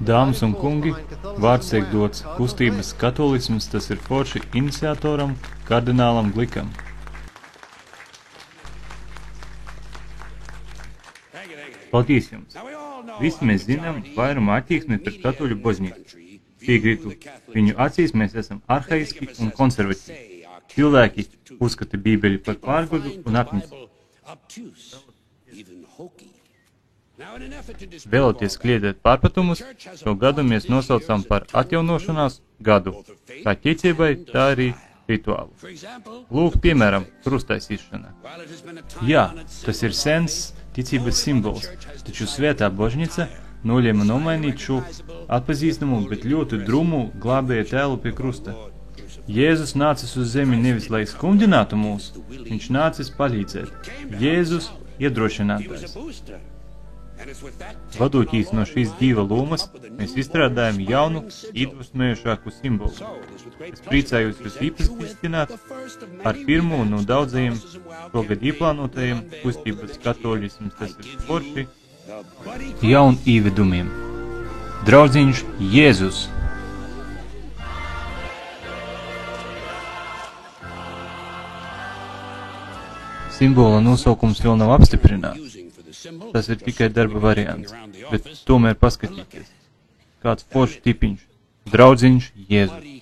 Dāmas un kungi, vārds tiek dots kustības katolisms, tas ir forši iniciatoram, kardinālam Glikam. Paldies jums! Visi mēs zinām vairumu attieksmi pret katoļu baznīcu. Piekrītu, viņu acīs mēs esam arhaiski un konservatīvi. Cilvēki uzskata Bībeli par pārgudru un apnicu. Vēloties kliedēt pārpratumus, šo gadu mēs nosaucam par atjaunošanās gadu, kā ticībai, tā arī rituālu. Lūk, piemēram, krustaisīšana. Jā, tas ir sens ticības simbols, taču svētā baznīca nolēma nomainīt šo atpazīstamu, bet ļoti drumu glābēja tēlu pie krusta. Jēzus nācis uz zemi nevis, lai skumdinātu mūs, viņš nācis palīdzēt. Jēzus iedrošinātājs. Vadoties no šīs dieva lomas, mēs izstrādājam jaunu, iedvesmojošāku simbolu. Es priecājos jūs iepazīstināt ar pirmo no daudzajiem šogad ieplānotajiem kustības katoļisms, tas ir forši jaun ievedumiem. Draudziņš Jēzus. Simbola nosaukums vēl nav apstiprināts. Tas ir tikai darba variants, bet tomēr paskatīties. Kāds foršs tipiņš. Draudziņš Jēzus.